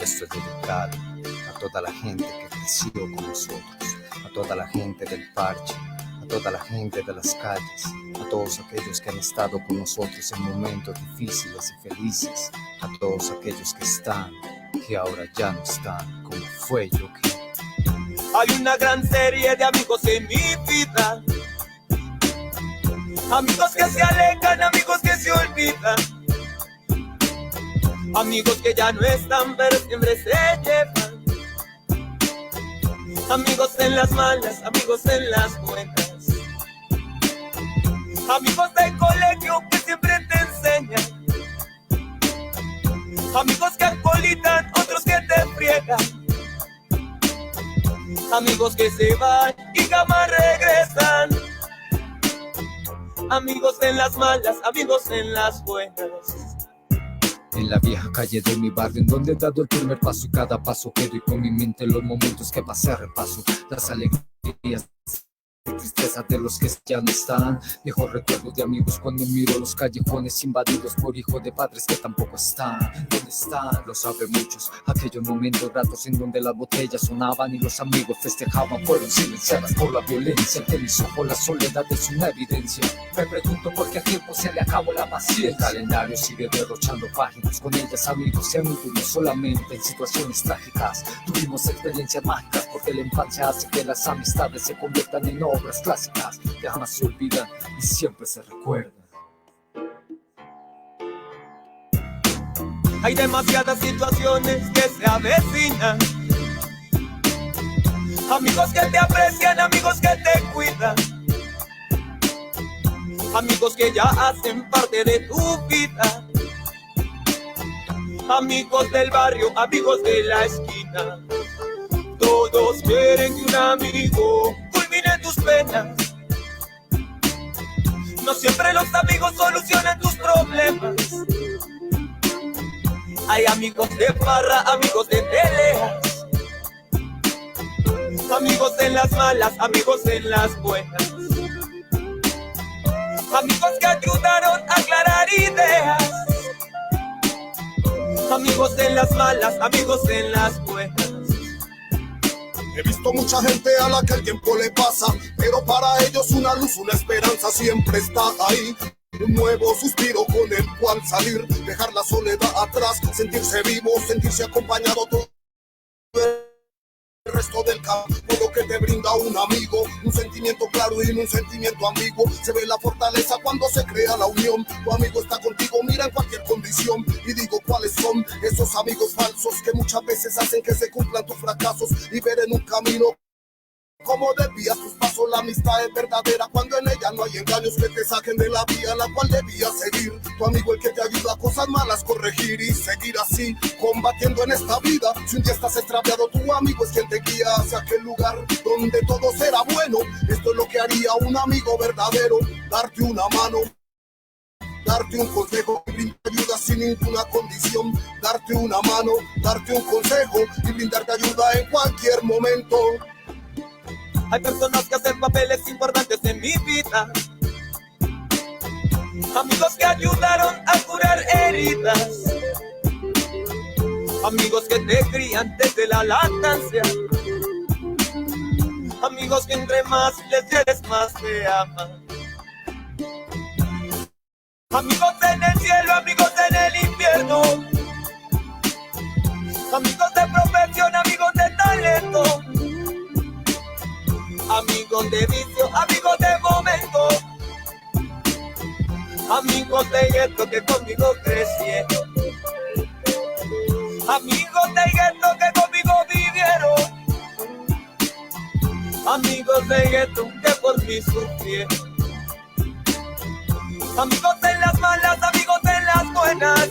esto es dedicado a toda la gente que creció con nosotros, a toda la gente del parche, a toda la gente de las calles, a todos aquellos que han estado con nosotros en momentos difíciles y felices, a todos aquellos que están, que ahora ya no están, como fue yo que... Hay una gran serie de amigos en mi vida, amigos que se alejan, amigos que se olvidan, amigos que ya no están pero siempre se llevan, amigos en las malas, amigos en las buenas, amigos del colegio que siempre te enseñan, amigos que apolitan, otros que te friegan, amigos que se van y jamás regresan, amigos en las malas, amigos en las buenas. En la vieja calle de mi barrio, en donde he dado el primer paso y cada paso quedo y con mi mente los momentos que pasé repaso, las alegrías, tristeza de los que ya no están, viejos recuerdos de amigos cuando miro los callejones invadidos por hijos de padres que tampoco están. ¿Dónde están? Lo saben muchos, aquellos momentos ratos en donde las botellas sonaban y los amigos festejaban fueron silenciadas por la violencia. Ante mis ojos la soledad es una evidencia. Me pregunto por qué a tiempo se le acabó la paciencia. El calendario sigue derrochando páginas, con ellas amigos se han unido solamente en situaciones trágicas. Tuvimos experiencias mágicas porque la infancia hace que las amistades se conviertan en obras clásicas que jamás se olvidan y siempre se recuerdan. Hay demasiadas situaciones que se avecinan, amigos que te aprecian, amigos que te cuidan, amigos que ya hacen parte de tu vida, amigos del barrio, amigos de la esquina. Todos quieren que un amigo culmine tus penas. No siempre los amigos solucionan tus problemas. Hay amigos de farra, amigos de peleas, amigos en las malas, amigos en las buenas, amigos que ayudaron a aclarar ideas, amigos en las malas, amigos en las buenas. He visto mucha gente a la que el tiempo le pasa, pero para ellos una luz, una esperanza siempre está ahí. Un nuevo suspiro con el cual salir, dejar la soledad atrás, sentirse vivo, sentirse acompañado todo el resto del campo. Lo que te brinda un amigo, un sentimiento claro y un sentimiento ambiguo. Se ve la fortaleza cuando se crea la unión. Tu amigo está contigo, mira en cualquier condición. Y digo cuáles son esos amigos falsos que muchas veces hacen que se cumplan tus fracasos y ver en un camino cómo desvías tus pasos. La amistad es verdadera cuando en ella no hay engaños que te saquen de la vía la cual debías seguir. Tu amigo el que te ayuda a cosas malas corregir y seguir así combatiendo en esta vida. Si un día estás extraviado, tu amigo es quien te guía hacia aquel lugar donde todo será bueno. Esto es lo que haría un amigo verdadero: darte una mano, darte un consejo y brindar ayuda sin ninguna condición. Darte una mano, darte un consejo y brindarte ayuda en cualquier momento. Hay personas que hacen papeles importantes en mi vida, amigos que ayudaron a curar heridas, amigos que te crían desde la lactancia, amigos que entre más les quieres más te aman, amigos en el cielo, amigos en el infierno, amigos de profesión, amigos de talento, amigos de vicio, amigos de momento, amigos de gueto que conmigo crecieron, amigos de gueto que conmigo vivieron, amigos de gueto que por mí sufrieron, amigos en las malas, amigos en las buenas,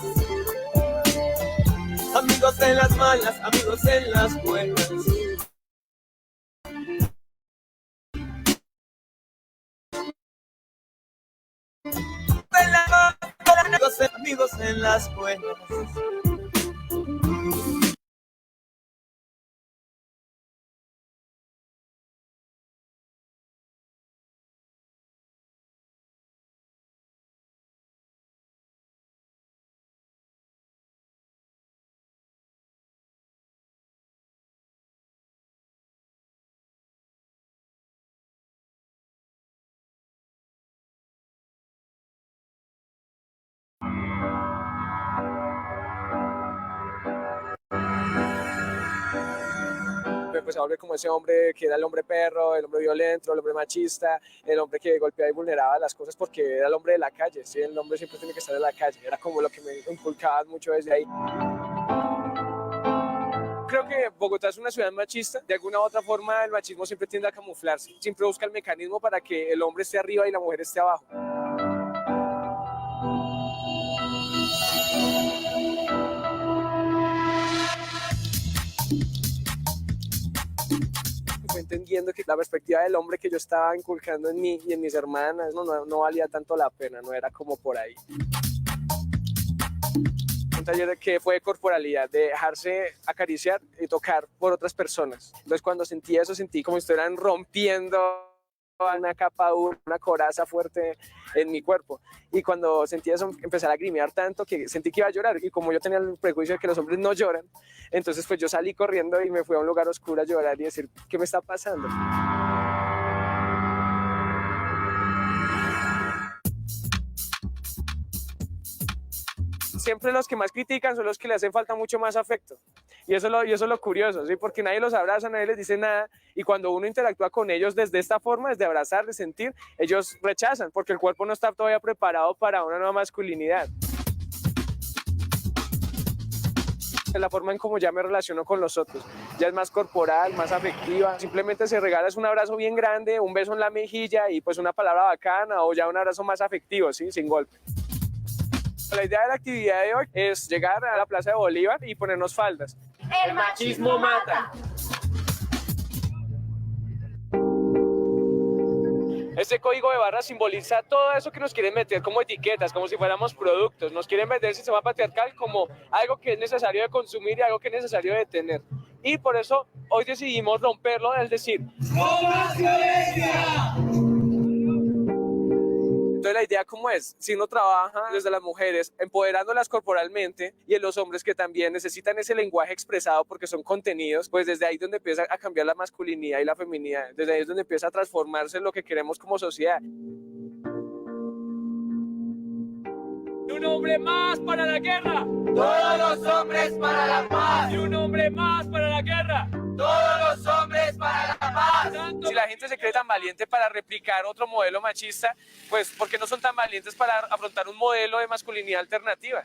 amigos en las malas, amigos en las buenas. Amigos en las buenas. empecé a volver como ese hombre que era el hombre perro, el hombre violento, el hombre machista, el hombre que golpeaba y vulneraba las cosas porque era el hombre de la calle, ¿sí? El hombre siempre tiene que estar en la calle, era como lo que me inculcaban mucho desde ahí. Creo que Bogotá es una ciudad machista. De alguna u otra forma, el machismo siempre tiende a camuflarse. Siempre busca el mecanismo para que el hombre esté arriba y la mujer esté abajo. Fue entendiendo que la perspectiva del hombre que yo estaba inculcando en mí y en mis hermanas no valía tanto la pena, no era como por ahí. Un taller que fue de corporalidad, de dejarse acariciar y tocar por otras personas. Entonces cuando sentí eso, sentí como si estuvieran rompiendo una capa, una coraza fuerte en mi cuerpo. Y cuando sentí eso, empecé a lagrimear tanto que sentí que iba a llorar. Y como yo tenía el prejuicio de que los hombres no lloran, entonces pues yo salí corriendo y me fui a un lugar oscuro a llorar y decir, ¿qué me está pasando? Siempre los que más critican son los que le hacen falta mucho más afecto. Y eso es lo curioso, ¿sí? Porque nadie los abraza, nadie les dice nada. Y cuando uno interactúa con ellos desde esta forma, desde abrazar, de sentir, ellos rechazan, porque el cuerpo no está todavía preparado para una nueva masculinidad. La forma en cómo ya me relaciono con los otros, ya es más corporal, más afectiva. Simplemente se regala un abrazo bien grande, un beso en la mejilla y pues una palabra bacana o ya un abrazo más afectivo, ¿sí? Sin golpe. La idea de la actividad de hoy es llegar a la Plaza de Bolívar y ponernos faldas. El machismo mata. Este código de barras simboliza todo eso que nos quieren meter como etiquetas, como si fuéramos productos. Nos quieren vender el sistema patriarcal como algo que es necesario de consumir y algo que es necesario de tener. Y por eso hoy decidimos romperlo, es decir, ¡no más violencia! Entonces la idea como es, si uno trabaja desde las mujeres, empoderándolas corporalmente y en los hombres que también necesitan ese lenguaje expresado porque son contenidos, pues desde ahí es donde empieza a cambiar la masculinidad y la feminidad, desde ahí es donde empieza a transformarse lo que queremos como sociedad. Un hombre más para la guerra. Todos los hombres para la paz. Y un hombre más para la guerra. Todos los hombres para la paz. Si la gente se cree tan valiente para replicar otro modelo machista, pues ¿por qué no son tan valientes para afrontar un modelo de masculinidad alternativa?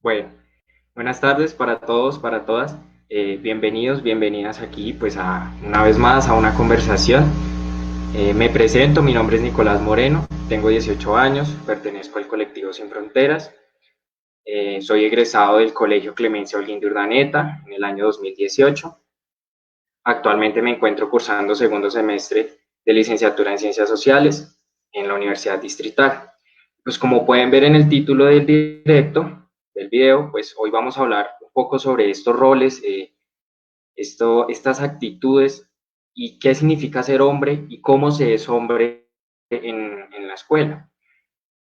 Bueno, buenas tardes para todos, para todas. Bienvenidos, bienvenidas aquí, pues una vez más a una conversación. Me presento, mi nombre es Nicolás Moreno, tengo 18 años, pertenezco al colectivo Sin Fronteras. Soy egresado del Colegio Clemencia Holguín de Urdaneta en el año 2018. Actualmente me encuentro cursando segundo semestre de licenciatura en Ciencias Sociales en la Universidad Distrital. Pues como pueden ver en el título del video, pues hoy vamos a hablar un poco sobre estos roles, estas actitudes y qué significa ser hombre y cómo se es hombre en la escuela.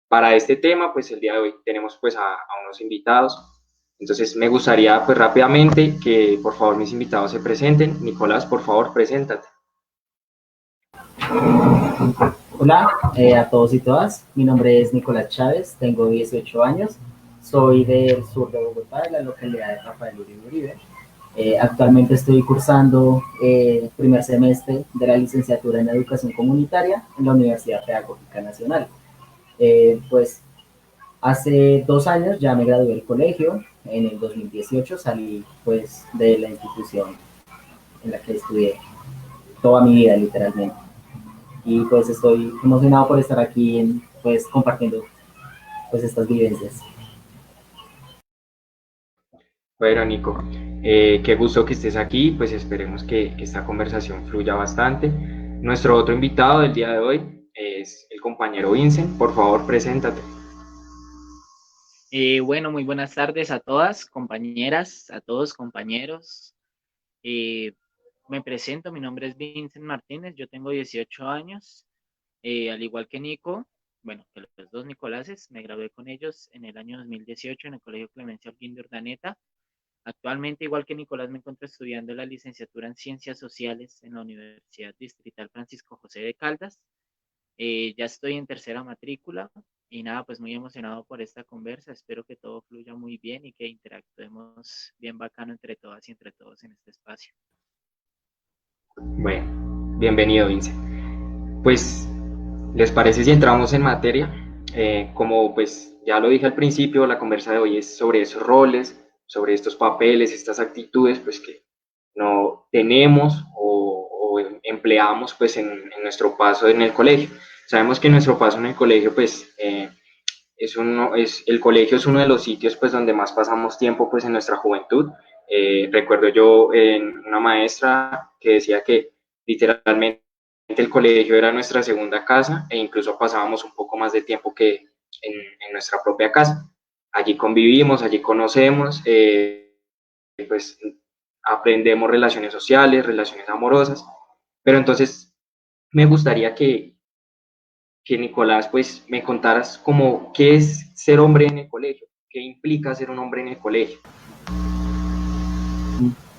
Para este tema, pues el día de hoy tenemos pues a unos invitados. Entonces me gustaría pues rápidamente que por favor mis invitados se presenten. Nicolás, por favor, preséntate. Hola a todos y todas, mi nombre es Nicolás Chávez, tengo 18 años, soy del sur de Bogotá, de la localidad de Rafael Uribe Uribe. Actualmente estoy cursando primer semestre de la licenciatura en Educación Comunitaria en la Universidad Pedagógica Nacional. Pues hace 2 años ya me gradué del colegio, en el 2018 salí pues de la institución en la que estudié toda mi vida literalmente. Y pues estoy emocionado por estar aquí pues compartiendo pues estas vivencias. Bueno, Nico, qué gusto que estés aquí, pues esperemos que esta conversación fluya bastante. Nuestro otro invitado del día de hoy es el compañero Vincent, por favor, preséntate. Bueno, muy buenas tardes a todas, compañeras, a todos, compañeros. Me presento, mi nombre es Vincent Martínez, yo tengo 18 años, al igual que Nico, bueno, que los dos Nicoláses, me gradué con ellos en el año 2018 en el Colegio Clemencia Holguín de Urdaneta. Actualmente, igual que Nicolás, me encuentro estudiando la licenciatura en Ciencias Sociales en la Universidad Distrital Francisco José de Caldas. Ya estoy en tercera matrícula Y nada, pues muy emocionado por esta conversa. Espero que todo fluya muy bien y que interactuemos bien bacano entre todas y entre todos en este espacio. Bueno, bienvenido, Vince. Pues, ¿les parece si entramos en materia? Como pues ya lo dije al principio, la conversa de hoy es sobre esos roles, sobre estos papeles, estas actitudes, pues que no tenemos o empleamos pues en nuestro paso en el colegio. Sabemos que nuestro paso en el colegio pues el colegio es uno de los sitios pues donde más pasamos tiempo pues en nuestra juventud. Recuerdo yo en una maestra que decía que literalmente el colegio era nuestra segunda casa e incluso pasábamos un poco más de tiempo que en nuestra propia casa. Allí convivimos, allí conocemos, pues aprendemos relaciones sociales, relaciones amorosas, pero entonces me gustaría que Nicolás, pues me contaras como qué es ser hombre en el colegio, qué implica ser un hombre en el colegio.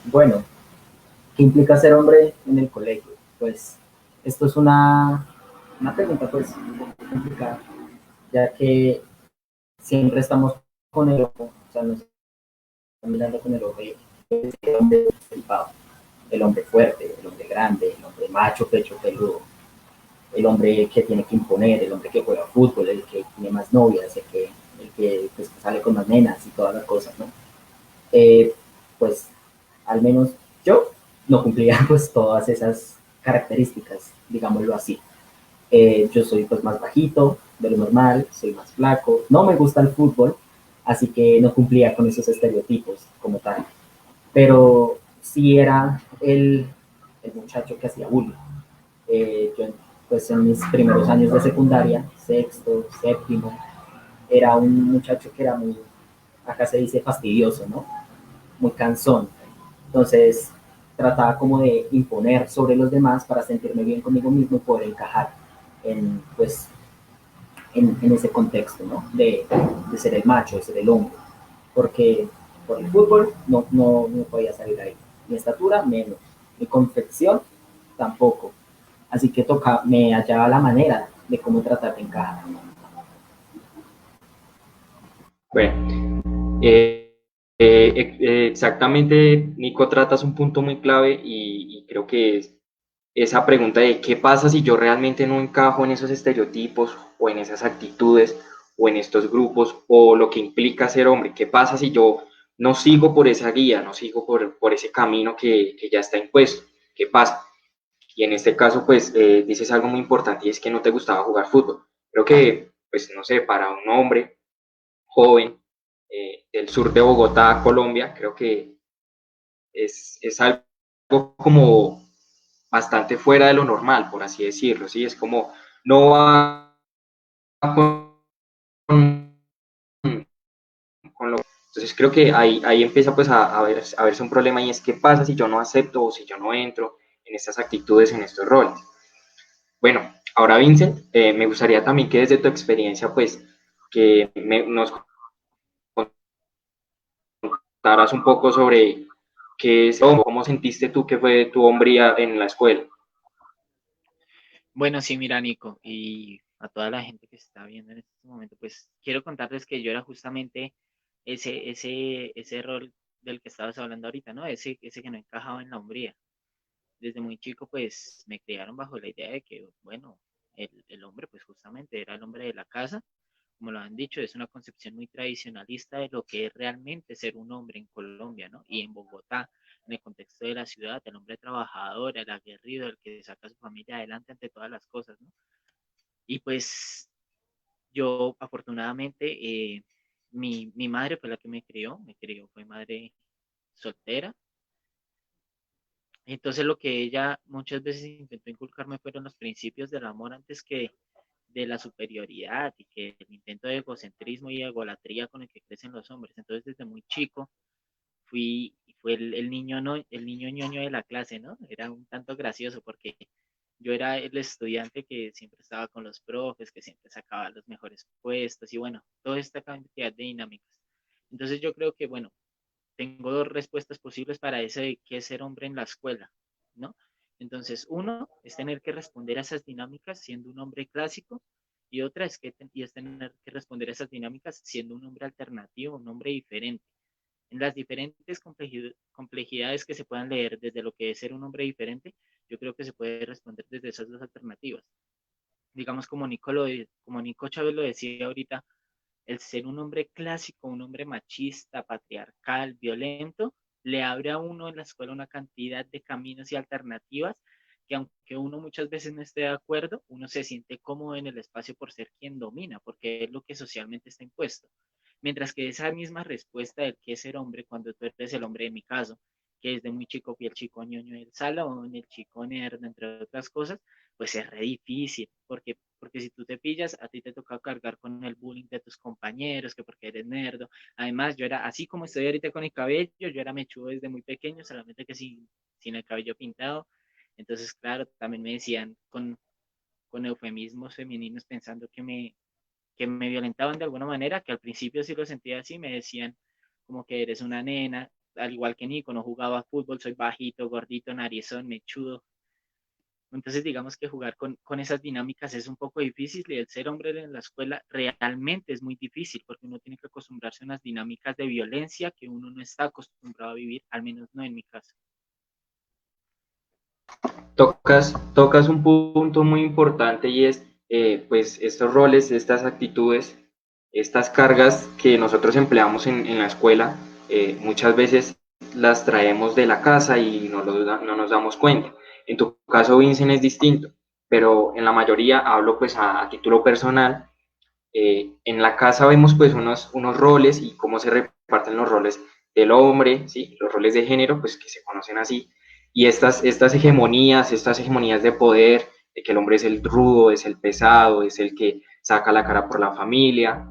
Bueno, ¿qué implica ser hombre en el colegio? Pues esto es una pregunta pues un poco complicada, ya que siempre estamos con el ojo, o sea, nos estamos mirando con el ojo de el hombre estereotipado, el hombre fuerte, el hombre grande, el hombre macho, pecho peludo, el hombre que tiene que imponer, el hombre que juega fútbol, el que tiene más novias, el que pues, sale con más nenas y todas las cosas, ¿no? Pues al menos yo no cumplía pues todas esas características, digámoslo así. Yo soy pues más bajito de lo normal, soy más flaco, no me gusta el fútbol, así que no cumplía con esos estereotipos como tal. Pero sí era el muchacho que hacía bullying. Yo pues en mis primeros años de secundaria, sexto, séptimo, era un muchacho que era muy, acá se dice fastidioso, ¿no? Muy cansón. Entonces trataba como de imponer sobre los demás para sentirme bien conmigo mismo y poder encajar en, pues, en ese contexto, ¿no? De ser el macho, de ser el hombre. Porque por el fútbol no podía salir ahí. Mi estatura, menos. Mi confección, tampoco. Así que me hallaba la manera de cómo tratar de encajar. Bueno, exactamente, Nico, tratas un punto muy clave y creo que es esa pregunta de qué pasa si yo realmente no encajo en esos estereotipos o en esas actitudes o en estos grupos o lo que implica ser hombre, qué pasa si yo no sigo por esa guía, no sigo por ese camino que ya está impuesto, qué pasa. Y en este caso, pues dices algo muy importante y es que no te gustaba jugar fútbol. Creo que, pues no sé, para un hombre joven del sur de Bogotá, Colombia, creo que es algo como bastante fuera de lo normal, por así decirlo, ¿sí? Es como, no va con lo... Entonces creo que ahí empieza pues a verse un problema y es qué pasa si yo no acepto o si yo no entro en estas actitudes, en estos roles. Bueno, ahora Vincent, me gustaría también que desde tu experiencia pues nos contaras un poco sobre qué es, cómo sentiste tú que fue tu hombría en la escuela. Bueno, sí, mira, Nico, y a toda la gente que está viendo en este momento, pues quiero contarles que yo era justamente ese rol del que estabas hablando ahorita, ¿no? Ese que no encajaba en la hombría. Desde muy chico, pues me criaron bajo la idea de que, bueno, el hombre, pues justamente era el hombre de la casa, como lo han dicho, es una concepción muy tradicionalista de lo que es realmente ser un hombre en Colombia, ¿no? Y en Bogotá, en el contexto de la ciudad, el hombre trabajador, el aguerrido, el que saca a su familia adelante ante todas las cosas, ¿no? Y pues yo, afortunadamente, mi madre fue la que me crió, fue madre soltera. Entonces lo que ella muchas veces intentó inculcarme fueron los principios del amor antes que de la superioridad y que el intento de egocentrismo y egolatría con el que crecen los hombres. Entonces desde muy chico fue el niño, no, el niño ñoño de la clase, ¿no? Era un tanto gracioso porque yo era el estudiante que siempre estaba con los profes, que siempre sacaba los mejores puestos y bueno, toda esta cantidad de dinámicas. Entonces yo creo que, bueno, tengo dos respuestas posibles para eso de qué es ser hombre en la escuela, ¿no? Entonces, uno es tener que responder a esas dinámicas siendo un hombre clásico y otra es tener que responder a esas dinámicas siendo un hombre alternativo, un hombre diferente. En las diferentes complejidades que se puedan leer desde lo que es ser un hombre diferente, yo creo que se puede responder desde esas dos alternativas. Digamos, como Nico Chávez lo decía ahorita, el ser un hombre clásico, un hombre machista, patriarcal, violento, le abre a uno en la escuela una cantidad de caminos y alternativas que aunque uno muchas veces no esté de acuerdo, uno se siente cómodo en el espacio por ser quien domina, porque es lo que socialmente está impuesto. Mientras que esa misma respuesta del que es ser hombre, cuando tú eres el hombre de mi caso, que desde muy chico fui el chico ñoño del salón, el chico nerd, entre otras cosas, pues es re difícil, porque si tú te pillas, a ti te toca cargar con el bullying de tus compañeros, que porque eres nerdo. Además, yo era, así como estoy ahorita con el cabello, yo era mechudo desde muy pequeño, solamente que sin el cabello pintado. Entonces, claro, también me decían con eufemismos femeninos pensando que me violentaban de alguna manera, que al principio sí lo sentía así, me decían como que eres una nena, al igual que Nico, no jugaba fútbol, soy bajito, gordito, narizón, mechudo. Entonces, digamos que jugar con esas dinámicas es un poco difícil y el ser hombre en la escuela realmente es muy difícil porque uno tiene que acostumbrarse a unas dinámicas de violencia que uno no está acostumbrado a vivir, al menos no en mi caso. Tocas un punto muy importante y es pues estos roles, estas actitudes, estas cargas que nosotros empleamos en la escuela, muchas veces las traemos de la casa y no nos damos cuenta. En tu caso, Vincent, es distinto, pero en la mayoría hablo pues a título personal. En la casa vemos pues unos roles y cómo se reparten los roles del hombre, ¿sí? Los roles de género, pues que se conocen así, y estas hegemonías de poder, de que el hombre es el rudo, es el pesado, es el que saca la cara por la familia.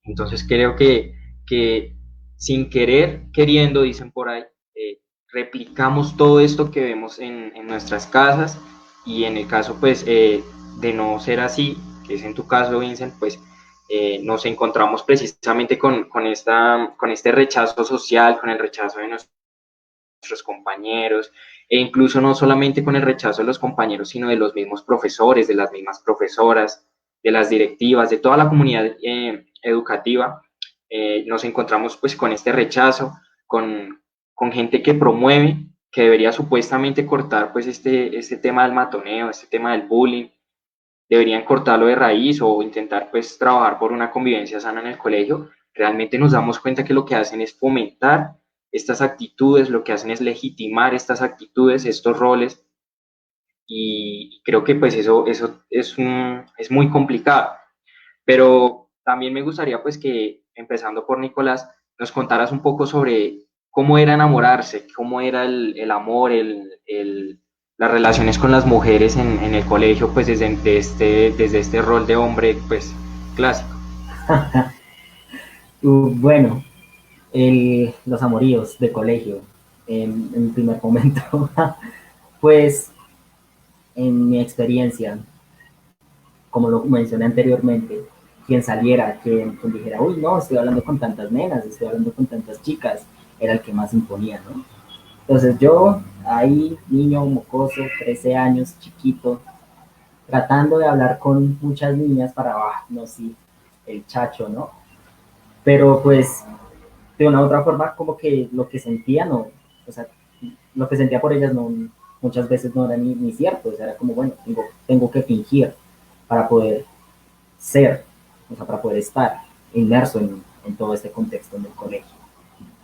Entonces creo que sin querer, queriendo, dicen por ahí, replicamos todo esto que vemos en nuestras casas, y en el caso pues de no ser así, que es en tu caso, Vincent, pues nos encontramos precisamente con este rechazo social, con el rechazo de nuestros compañeros, e incluso no solamente con el rechazo de los compañeros, sino de los mismos profesores, de las mismas profesoras, de las directivas, de toda la comunidad educativa. Nos encontramos pues con este rechazo, con gente que promueve, que debería supuestamente cortar pues este tema del matoneo, este tema del bullying. Deberían cortarlo de raíz o intentar pues trabajar por una convivencia sana en el colegio. Realmente nos damos cuenta que lo que hacen es fomentar estas actitudes, lo que hacen es legitimar estas actitudes, estos roles, y creo que pues eso es muy complicado. Pero también me gustaría pues que, empezando por Nicolás, nos contaras un poco sobre cómo era enamorarse, cómo era el amor, las relaciones con las mujeres en el colegio, pues desde este rol de hombre pues clásico. Bueno, los amoríos de colegio en primer momento, pues en mi experiencia, como lo mencioné anteriormente, quien saliera, quien dijera, uy, no, estoy hablando con tantas nenas, estoy hablando con tantas chicas, era el que más imponía, ¿no? Entonces yo, ahí, niño mocoso, 13 años, chiquito, tratando de hablar con muchas niñas para, no, sí, el chacho, ¿no? Pero pues, de una u otra forma, como que lo que sentía, no, o sea, lo que sentía por ellas no, muchas veces no era ni cierto, o sea, era como, bueno, tengo que fingir para poder ser, o sea, para poder estar inmerso en todo este contexto en el colegio.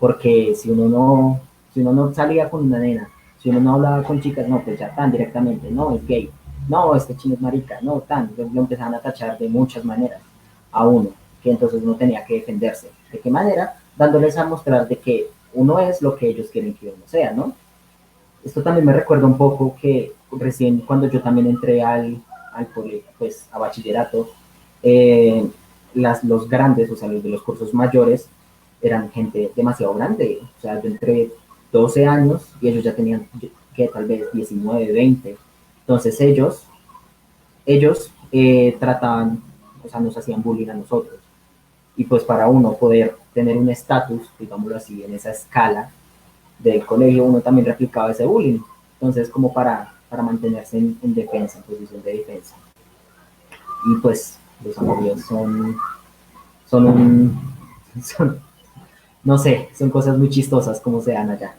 Porque si uno no salía con una nena, si uno no hablaba con chicas, no, pues ya tan directamente, no, es gay, no, este chino es marica, no, tan, lo empezaban a tachar de muchas maneras a uno, que entonces uno tenía que defenderse. ¿De qué manera? Dándoles a mostrar de que uno es lo que ellos quieren que uno sea, ¿no? Esto también me recuerda un poco que recién cuando yo también entré al colegio, pues a bachillerato, los grandes, o sea, los de los cursos mayores, eran gente demasiado grande, o sea, yo entré 12 años y ellos ya tenían, que tal vez 19, 20, entonces ellos trataban, o sea, nos hacían bullying a nosotros, y pues para uno poder tener un estatus, digámoslo así, en esa escala del colegio, uno también replicaba ese bullying, entonces como para mantenerse en defensa, en posición de defensa. Y pues Los amoríos son un, son, no sé, son cosas muy chistosas como se dan allá.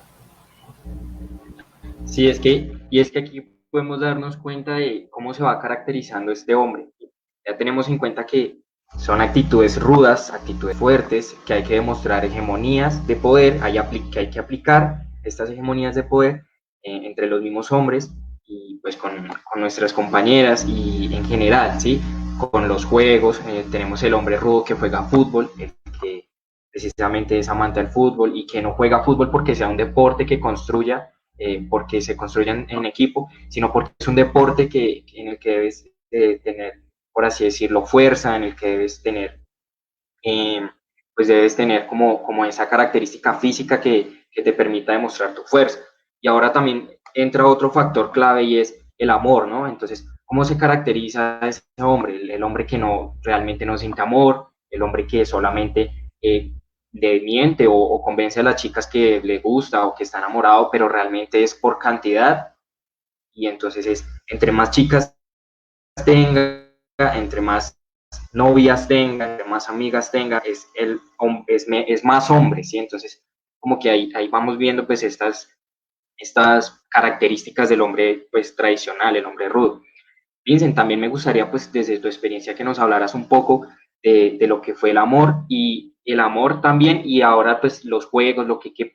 Sí, es que aquí podemos darnos cuenta de cómo se va caracterizando este hombre. Ya tenemos en cuenta que son actitudes rudas, actitudes fuertes, que hay que demostrar hegemonías de poder, que hay que aplicar estas hegemonías de poder entre los mismos hombres y pues con nuestras compañeras y en general, ¿sí? Con los juegos, tenemos el hombre rudo que juega fútbol, el que precisamente es amante del fútbol y que no juega fútbol porque sea un deporte que construya porque se construyen en equipo, sino porque es un deporte en el que debes tener, por así decirlo, fuerza, en el que debes tener, eh, pues debes tener como esa característica física que te permita demostrar tu fuerza. Y ahora también entra otro factor clave y es el amor, ¿no? Entonces, ¿cómo se caracteriza ese hombre? El hombre que no realmente no siente amor, el hombre que solamente le miente o convence a las chicas que le gusta o que está enamorado, pero realmente es por cantidad. Y entonces es entre más chicas tenga, entre más novias tenga, entre más amigas tenga, es más hombre, ¿sí? Entonces, como que ahí vamos viendo pues estas características del hombre pues tradicional, el hombre rudo. Vincent, también me gustaría pues desde tu experiencia que nos hablaras un poco de lo que fue el amor y el amor también y ahora pues los juegos,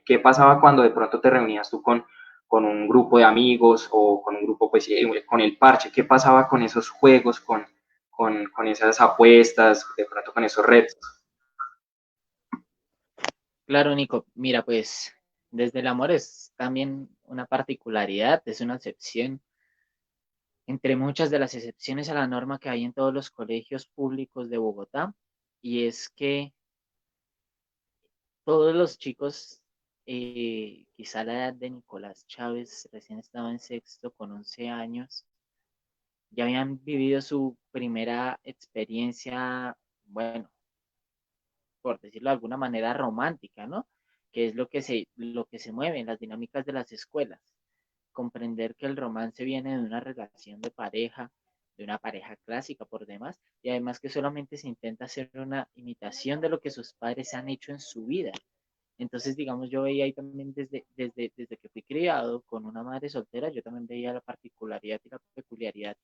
qué pasaba cuando de pronto te reunías tú con un grupo de amigos o con un grupo pues con el parche, qué pasaba con esos juegos, con esas apuestas, de pronto con esos retos. Claro, Nico, mira, pues desde el amor es también una particularidad, es una excepción entre muchas de las excepciones a la norma que hay en todos los colegios públicos de Bogotá, y es que todos los chicos, quizá a la edad de Nicolás Chávez, recién estaba en sexto con 11 años, ya habían vivido su primera experiencia, bueno, por decirlo de alguna manera, romántica, ¿no? Que es lo que se mueve en las dinámicas de las escuelas. Comprender que el romance viene de una relación de pareja, de una pareja clásica por demás, y además que solamente se intenta hacer una imitación de lo que sus padres han hecho en su vida. Entonces, digamos, yo veía ahí también desde que fui criado con una madre soltera, yo también veía la particularidad y la peculiaridad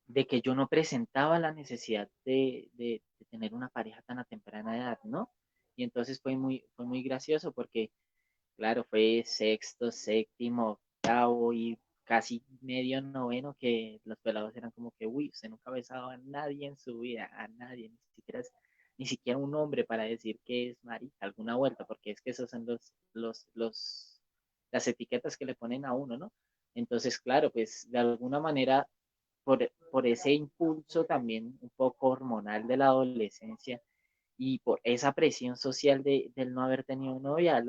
de que yo no presentaba la necesidad de tener una pareja tan a temprana edad, ¿no? Y entonces fue muy gracioso porque, claro, fue sexto, séptimo, octavo y casi medio noveno que los pelados eran como que, uy, usted nunca ha besado a nadie en su vida, a nadie, ni siquiera un hombre para decir que es marica, alguna vuelta, porque es que esos son las etiquetas que le ponen a uno, ¿no? Entonces, claro, pues de alguna manera por ese impulso también un poco hormonal de la adolescencia y por esa presión social del no haber tenido novia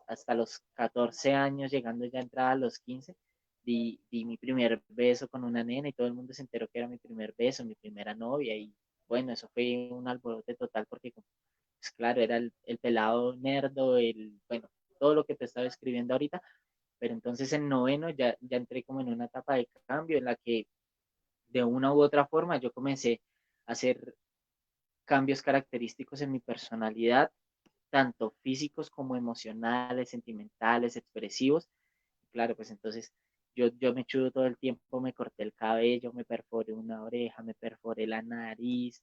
hasta los 14 años, llegando ya a entrar a los 15, di mi primer beso con una nena y todo el mundo se enteró que era mi primer beso, mi primera novia y bueno, eso fue un alborote total porque pues claro, era el pelado nerdo, bueno, todo lo que te estaba escribiendo ahorita, pero entonces en noveno ya entré como en una etapa de cambio en la que de una u otra forma yo comencé a hacer cambios característicos en mi personalidad, tanto físicos como emocionales, sentimentales, expresivos. Claro, pues entonces yo me chudo todo el tiempo, me corté el cabello, me perforé una oreja, me perforé la nariz,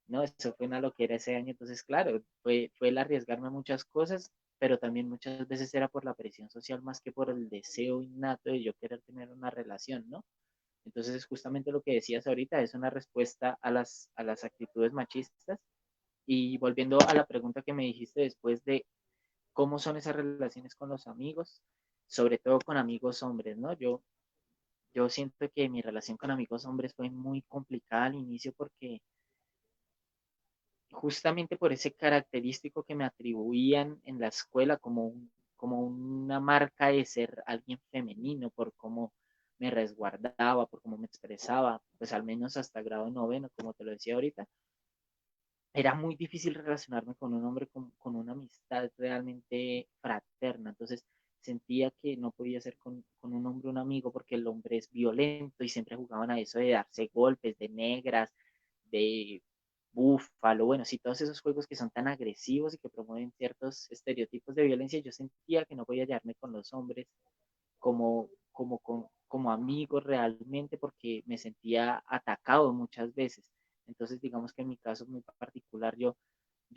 ¿no? Eso fue una loquera ese año, entonces claro, fue el arriesgarme a muchas cosas, pero también muchas veces era por la presión social más que por el deseo innato de yo querer tener una relación, ¿no? Entonces, es justamente lo que decías ahorita, es una respuesta a las actitudes machistas. Y volviendo a la pregunta que me dijiste después de cómo son esas relaciones con los amigos, sobre todo con amigos hombres, ¿no? Yo siento que mi relación con amigos hombres fue muy complicada al inicio porque justamente por ese característico que me atribuían en la escuela como una marca de ser alguien femenino, por cómo me resguardaba, por cómo me expresaba, pues al menos hasta grado noveno, como te lo decía ahorita, era muy difícil relacionarme con un hombre con una amistad realmente fraterna. Entonces sentía que no podía ser con un hombre un amigo porque el hombre es violento y siempre jugaban a eso de darse golpes, de negras, de Búfalo, bueno, sí, todos esos juegos que son tan agresivos y que promueven ciertos estereotipos de violencia, yo sentía que no podía llevarme con los hombres como amigos realmente porque me sentía atacado muchas veces. Entonces, digamos que en mi caso muy particular, yo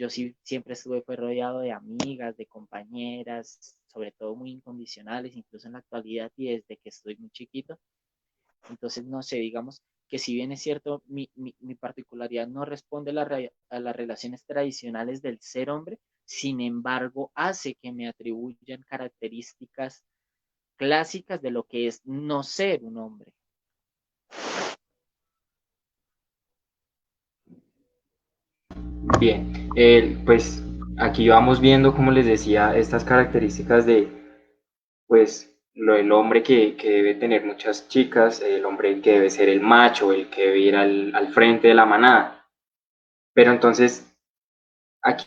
sí siempre estuve fue rodeado de amigas, de compañeras, sobre todo muy incondicionales, incluso en la actualidad y desde que estoy muy chiquito. Entonces, no sé, digamos que si bien es cierto, mi particularidad no responde a las relaciones tradicionales del ser hombre, sin embargo, hace que me atribuyan características clásicas de lo que es no ser un hombre. Bien, pues aquí vamos viendo, como les decía, estas características de, pues, el hombre que debe tener muchas chicas, el hombre que debe ser el macho, el que debe ir al frente de la manada. Pero entonces, aquí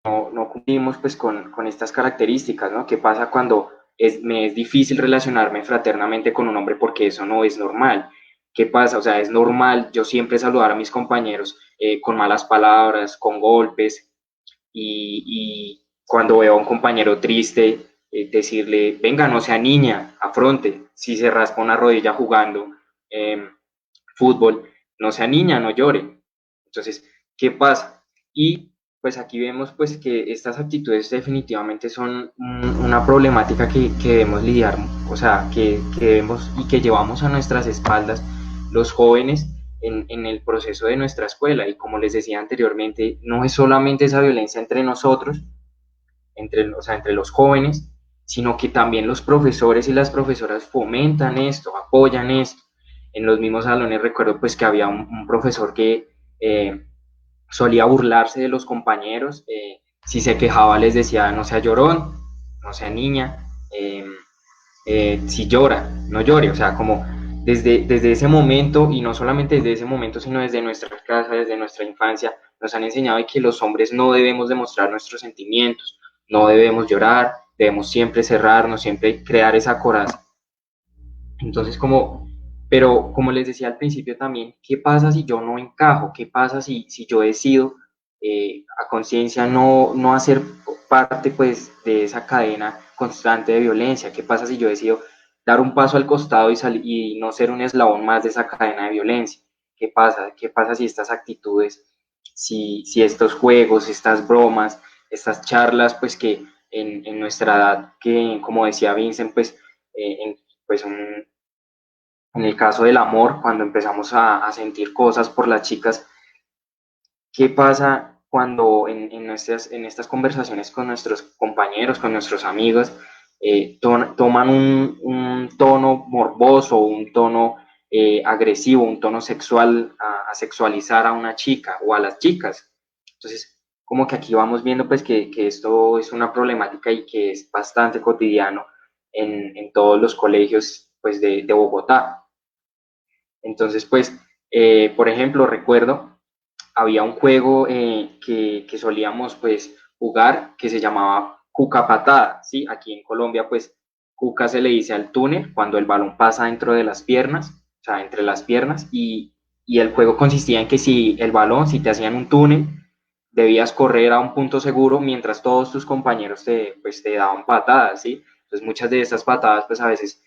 no cumplimos pues con estas características, ¿no? ¿Qué pasa cuando me es difícil relacionarme fraternamente con un hombre porque eso no es normal? ¿Qué pasa? O sea, es normal yo siempre saludar a mis compañeros con malas palabras, con golpes, y cuando veo a un compañero triste, decirle, venga, no sea niña, afronte, si se raspa una rodilla jugando eh, fútbol, no sea niña, no llore. Entonces, ¿qué pasa? Y pues aquí vemos pues que estas actitudes definitivamente son una problemática que debemos lidiar, o sea, que debemos y que llevamos a nuestras espaldas los jóvenes en el proceso de nuestra escuela. Y como les decía anteriormente, no es solamente esa violencia entre nosotros, o sea, entre los jóvenes, sino que también los profesores y las profesoras fomentan esto, apoyan esto. En los mismos salones recuerdo pues que había un profesor que solía burlarse de los compañeros, si se quejaba les decía no sea llorón, no sea niña, si llora, no llore, o sea, como desde ese momento, y no solamente desde ese momento, sino desde nuestra casa, desde nuestra infancia, nos han enseñado que los hombres no debemos demostrar nuestros sentimientos, no debemos llorar, debemos siempre cerrarnos, siempre crear esa coraza. Entonces, pero como les decía al principio también, ¿qué pasa si yo no encajo? ¿Qué pasa si yo decido a conciencia no hacer parte pues de esa cadena constante de violencia? ¿Qué pasa si yo decido dar un paso al costado y no ser un eslabón más de esa cadena de violencia? ¿Qué pasa? ¿Qué pasa si estas actitudes, si estos juegos, estas bromas, estas charlas, pues que en nuestra edad, que como decía Vincent, pues, pues en el caso del amor, cuando empezamos a sentir cosas por las chicas, ¿qué pasa cuando en estas conversaciones con nuestros compañeros, con nuestros amigos, toman un tono morboso, un tono agresivo, un tono sexual, a sexualizar a una chica o a las chicas? Entonces, como que aquí vamos viendo pues que esto es una problemática y que es bastante cotidiano en todos los colegios pues de Bogotá. Entonces, pues, por ejemplo, recuerdo, había un juego que solíamos, pues, jugar que se llamaba cuca patada, ¿sí? Aquí en Colombia, pues, cuca se le dice al túnel cuando el balón pasa dentro de las piernas, o sea, entre las piernas, y el juego consistía en que si te hacían un túnel, debías correr a un punto seguro mientras todos tus compañeros te daban patadas, ¿sí? Entonces, muchas de estas patadas, pues, a veces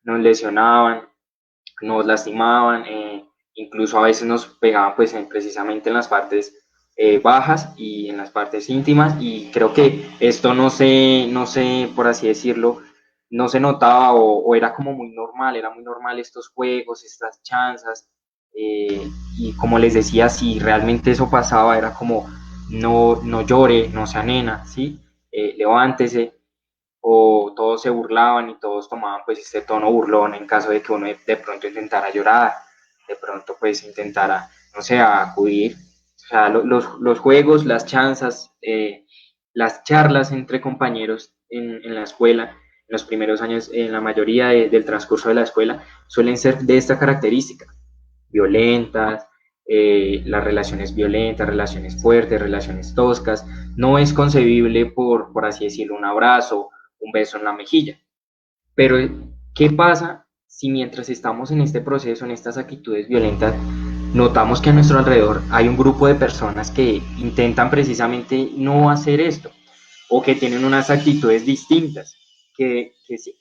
nos lesionaban, nos lastimaban, incluso a veces nos pegaban pues precisamente en las partes bajas y en las partes íntimas, y creo que esto no sé, por así decirlo, no se notaba o era como era muy normal estos juegos, estas chanzas, y como les decía, si realmente eso pasaba, era como no llore, no sea nena, ¿sí? Levántese, o todos se burlaban y todos tomaban pues este tono burlón en caso de que uno de pronto intentara llorar, de pronto pues intentara, no sé, acudir. O sea, los juegos, las chanzas, las charlas entre compañeros en la escuela, en los primeros años, en la mayoría del transcurso de la escuela, suelen ser de esta característica, violentas, las relaciones violentas, relaciones fuertes, relaciones toscas. No es concebible, por así decirlo, un abrazo, un beso en la mejilla. Pero, ¿qué pasa si mientras estamos en este proceso, en estas actitudes violentas, notamos que a nuestro alrededor hay un grupo de personas que intentan precisamente no hacer esto, o que tienen unas actitudes distintas, que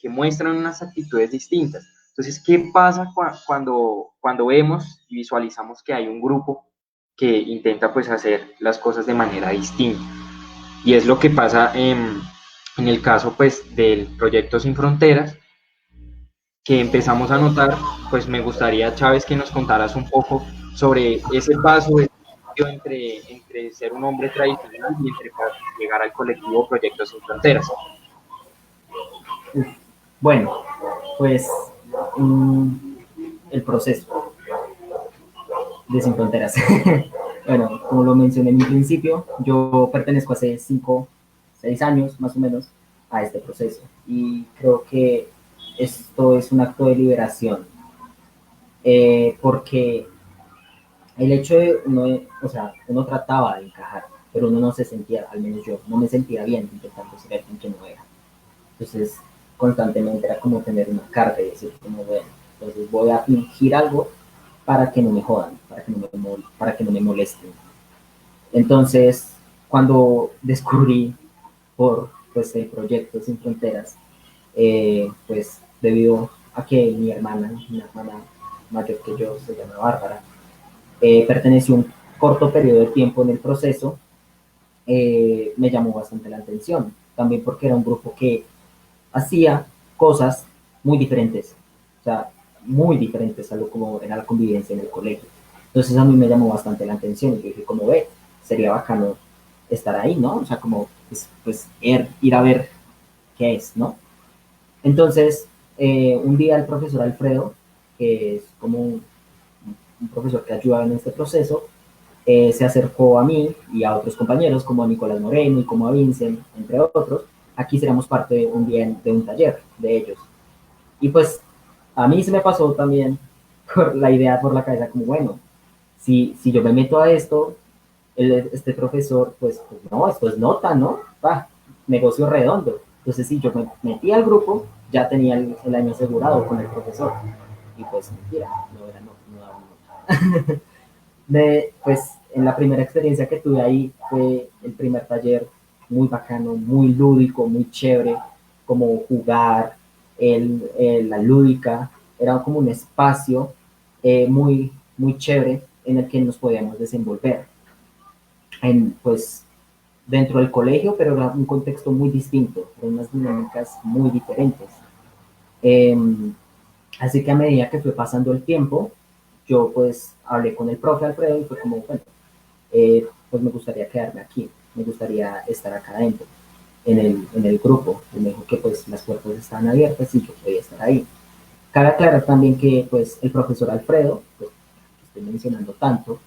muestran unas actitudes distintas. Entonces, ¿qué pasa cuando vemos y visualizamos que hay un grupo que intenta pues hacer las cosas de manera distinta? Y es lo que pasa en el caso pues del proyecto Sin Fronteras, que empezamos a notar. Pues me gustaría, Chávez, que nos contaras un poco sobre ese paso entre ser un hombre tradicional y entre llegar al colectivo Proyectos Sin Fronteras. Bueno, pues el proceso de Sin Fronteras. Bueno, como lo mencioné en un principio, yo pertenezco hace 5, 6 años más o menos a este proceso y creo que esto es un acto de liberación, porque el hecho de uno trataba de encajar, pero uno no se sentía, al menos yo, no me sentía bien intentando ser alguien que no era. Entonces, constantemente era como tener una carga y decir, como, bueno, entonces voy a fingir algo para que no me jodan, para que no me molesten. Entonces, cuando descubrí pues, el proyecto Sin Fronteras, pues debido a que mi hermana mayor que yo, se llama Bárbara, perteneció un corto periodo de tiempo en el proceso, me llamó bastante la atención, también porque era un grupo que hacía cosas muy diferentes, o sea, muy diferentes a lo como era la convivencia en el colegio. Entonces a mí me llamó bastante la atención y yo dije, como ve, sería bacano estar ahí, ¿no? O sea, como pues ir a ver qué es, ¿no? Entonces, un día el profesor Alfredo, que es como un profesor que ayuda en este proceso, se acercó a mí y a otros compañeros, como a Nicolás Moreno y como a Vincent, entre otros. Aquí seremos parte de un taller de ellos. Y pues a mí se me pasó también por la idea por la cabeza, como bueno, si yo me meto a esto, este profesor, pues no, esto es nota, ¿no? Negocio redondo. Entonces, si yo me metí al grupo, ya tenía el año asegurado con el profesor. Y pues mentira, no era nota. Pues en la primera experiencia que tuve ahí fue el primer taller muy bacano, muy lúdico, muy chévere, como jugar, la lúdica, era como un espacio muy, muy chévere en el que nos podíamos desenvolver. Pues dentro del colegio, pero era un contexto muy distinto, eran unas dinámicas muy diferentes. Así que a medida que fue pasando el tiempo, yo pues hablé con el profe Alfredo y fue como, bueno, pues me gustaría quedarme aquí, me gustaría estar acá adentro, en el grupo. Y me dijo que pues las puertas estaban abiertas y yo podía estar ahí. Cabe aclarar también que pues el profesor Alfredo, pues estoy mencionando tanto,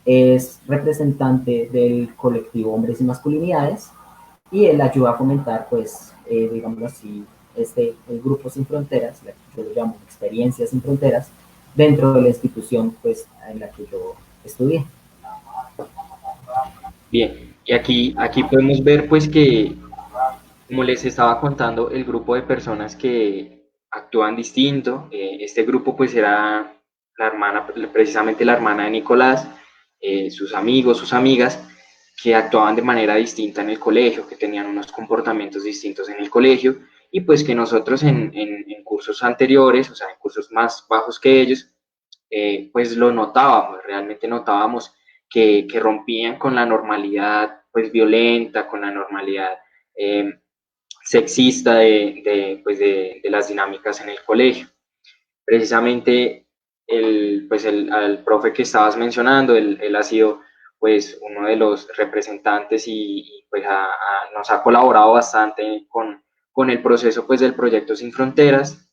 es representante del colectivo Hombres y Masculinidades y él ayuda a fomentar pues, digamos así, el grupo Sin Fronteras, yo lo llamo Experiencias Sin Fronteras, dentro de la institución pues, en la que yo estudié. Bien, y aquí podemos ver pues que, como les estaba contando, el grupo de personas que actúan distinto, este grupo pues era la hermana, precisamente la hermana de Nicolás, sus amigos, sus amigas, que actuaban de manera distinta en el colegio, que tenían unos comportamientos distintos en el colegio, y pues que nosotros en cursos anteriores, o sea, en cursos más bajos que ellos, pues lo notábamos, realmente notábamos que rompían con la normalidad pues violenta, con la normalidad sexista de las dinámicas en el colegio. Precisamente al profe que estabas mencionando, él ha sido pues uno de los representantes y pues nos ha colaborado bastante con el proceso pues del proyecto Sin Fronteras,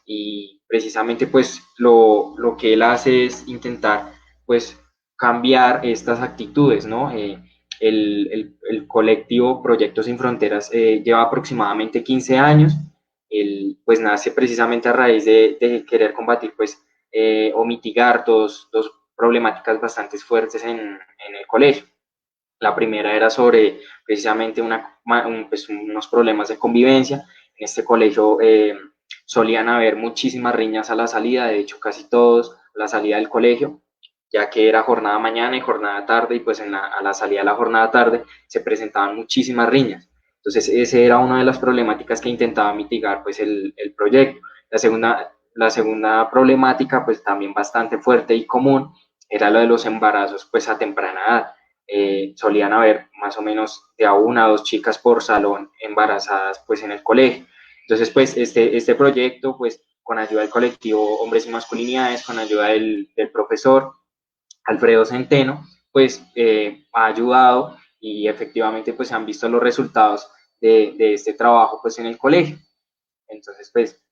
y precisamente pues lo que él hace es intentar pues cambiar estas actitudes, ¿no? El colectivo Proyecto Sin Fronteras lleva aproximadamente 15 años. Él pues nace precisamente a raíz de querer combatir pues o mitigar dos problemáticas bastante fuertes en el colegio. La primera era sobre precisamente pues, unos problemas de convivencia. En este colegio solían haber muchísimas riñas a la salida, de hecho casi todos a la salida del colegio, ya que era jornada mañana y jornada tarde, y pues a la salida de la jornada tarde se presentaban muchísimas riñas. Entonces, esa era una de las problemáticas que intentaba mitigar pues el proyecto. La segunda problemática, pues también bastante fuerte y común, era lo de los embarazos pues a temprana edad. Solían haber más o menos de a una a dos chicas por salón embarazadas pues en el colegio. Entonces, pues este proyecto, pues con ayuda del colectivo Hombres y Masculinidades, con ayuda del profesor Alfredo Centeno, pues ha ayudado y efectivamente pues se han visto los resultados de este trabajo pues en el colegio. Entonces pues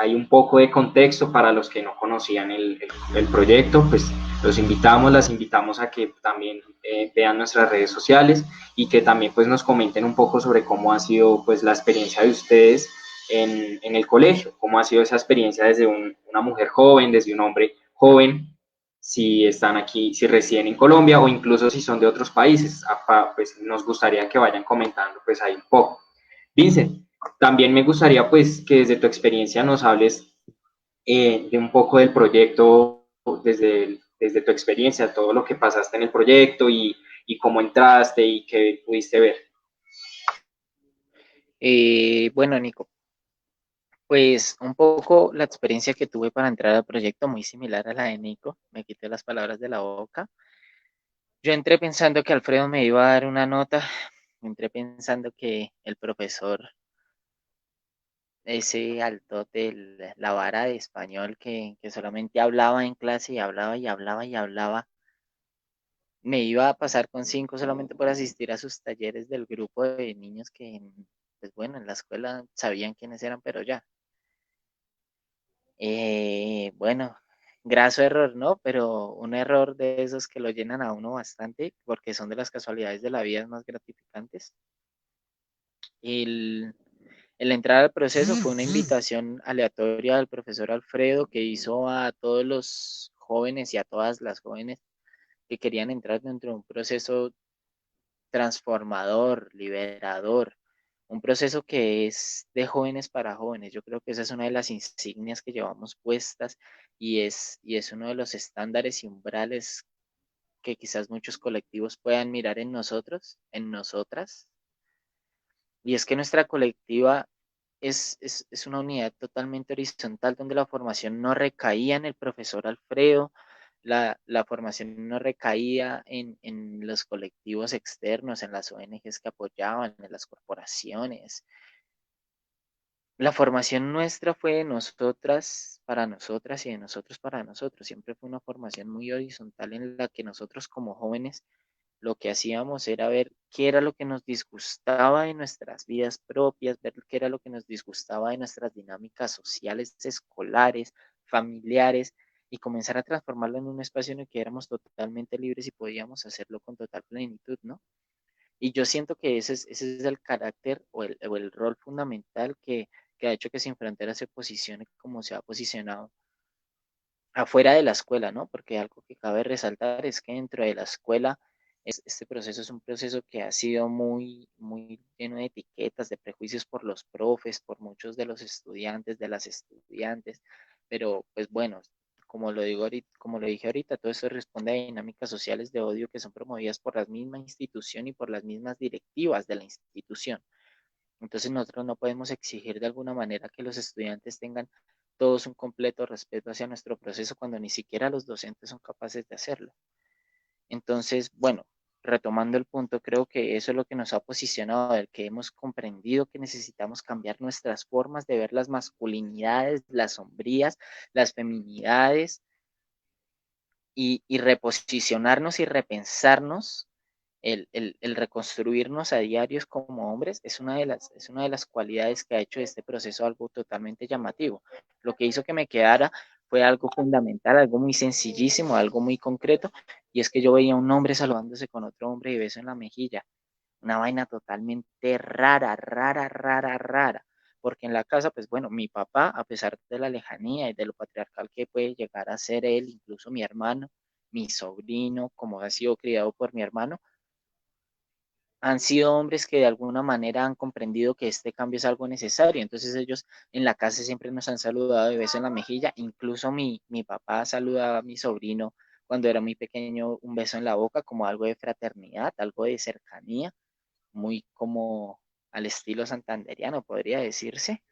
hay un poco de contexto para los que no conocían el proyecto, pues las invitamos a que también vean nuestras redes sociales y que también pues nos comenten un poco sobre cómo ha sido pues la experiencia de ustedes en el colegio, cómo ha sido esa experiencia desde una mujer joven, desde un hombre joven, si están aquí, si residen en Colombia o incluso si son de otros países, pues nos gustaría que vayan comentando pues ahí un poco. Vincent, también me gustaría pues que desde tu experiencia nos hables de un poco del proyecto, desde tu experiencia, todo lo que pasaste en el proyecto y cómo entraste y qué pudiste ver. Bueno, Nico, pues un poco la experiencia que tuve para entrar al proyecto, muy similar a la de Nico, me quité las palabras de la boca. Yo entré pensando que Alfredo me iba a dar una nota, entré pensando que el profesor, ese altote, la vara de español que solamente hablaba en clase y hablaba y hablaba y hablaba, me iba a pasar con 5 solamente por asistir a sus talleres del grupo de niños que, pues bueno, en la escuela sabían quiénes eran, pero ya. Bueno, graso error, ¿no? Pero un error de esos que lo llenan a uno bastante, porque son de las casualidades de la vida más gratificantes. El, el entrar al proceso fue una invitación aleatoria del profesor Alfredo que hizo a todos los jóvenes y a todas las jóvenes que querían entrar dentro de un proceso transformador, liberador, un proceso que es de jóvenes para jóvenes. Yo creo que esa es una de las insignias que llevamos puestas y es uno de los estándares y umbrales que quizás muchos colectivos puedan mirar en nosotros, en nosotras. Y es que nuestra colectiva es una unidad totalmente horizontal donde la formación no recaía en el profesor Alfredo, la formación no recaía en los colectivos externos, en las ONGs que apoyaban, en las corporaciones. La formación nuestra fue de nosotras para nosotras y de nosotros para nosotros. Siempre fue una formación muy horizontal en la que nosotros como jóvenes lo que hacíamos era ver qué era lo que nos disgustaba de nuestras vidas propias, ver qué era lo que nos disgustaba de nuestras dinámicas sociales, escolares, familiares, y comenzar a transformarlo en un espacio en el que éramos totalmente libres y podíamos hacerlo con total plenitud, ¿no? Y yo siento que ese es el carácter o el rol fundamental que ha hecho que Sin Fronteras se posicione como se ha posicionado afuera de la escuela, ¿no? Porque algo que cabe resaltar es que dentro de la escuela este proceso es un proceso que ha sido muy lleno de etiquetas, de prejuicios por los profes, por muchos de los estudiantes, de las estudiantes, pero pues bueno, como lo dije ahorita, todo eso responde a dinámicas sociales de odio que son promovidas por la misma institución y por las mismas directivas de la institución. Entonces nosotros no podemos exigir de alguna manera que los estudiantes tengan todos un completo respeto hacia nuestro proceso cuando ni siquiera los docentes son capaces de hacerlo. Entonces, bueno, retomando el punto, creo que eso es lo que nos ha posicionado, el que hemos comprendido que necesitamos cambiar nuestras formas de ver las masculinidades, las sombrías, las feminidades y reposicionarnos y repensarnos el reconstruirnos a diarios como hombres es una de las cualidades que ha hecho este proceso algo totalmente llamativo. Lo que hizo que me quedara fue algo fundamental, algo muy sencillísimo, algo muy concreto, y es que yo veía a un hombre saludándose con otro hombre y beso en la mejilla. Una vaina totalmente rara, porque en la casa, pues bueno, mi papá, a pesar de la lejanía y de lo patriarcal que puede llegar a ser él, incluso mi hermano, mi sobrino, como ha sido criado por mi hermano, han sido hombres que de alguna manera han comprendido que este cambio es algo necesario. Entonces ellos en la casa siempre nos han saludado de beso en la mejilla. Incluso mi papá saludaba a mi sobrino cuando era muy pequeño, un beso en la boca como algo de fraternidad, algo de cercanía, muy como al estilo santanderiano, podría decirse.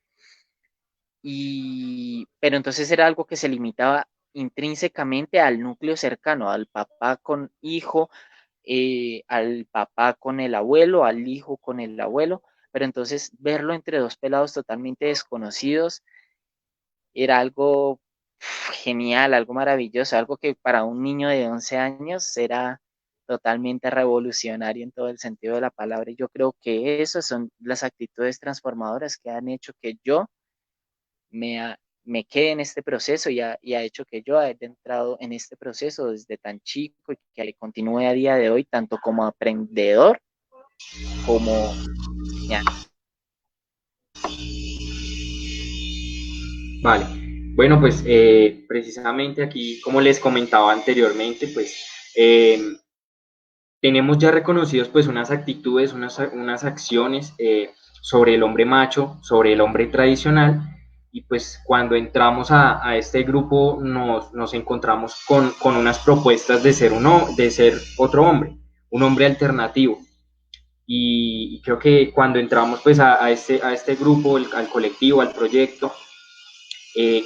Pero entonces era algo que se limitaba intrínsecamente al núcleo cercano, al papá con hijo, al papá con el abuelo, al hijo con el abuelo, pero entonces verlo entre dos pelados totalmente desconocidos era algo genial, algo maravilloso, algo que para un niño de 11 años era totalmente revolucionario en todo el sentido de la palabra. Y yo creo que esas son las actitudes transformadoras que han hecho que yo me quede en este proceso y ha hecho que yo haya entrado en este proceso desde tan chico y que continúe a día de hoy, tanto como aprendedor como ya. Vale, bueno, pues precisamente aquí, como les comentaba anteriormente, pues tenemos ya reconocidos pues unas actitudes, unas acciones sobre el hombre macho, sobre el hombre tradicional, y pues cuando entramos a este grupo nos encontramos con unas propuestas de ser otro hombre, un hombre alternativo. Y creo que cuando entramos pues a este grupo, al colectivo, al proyecto,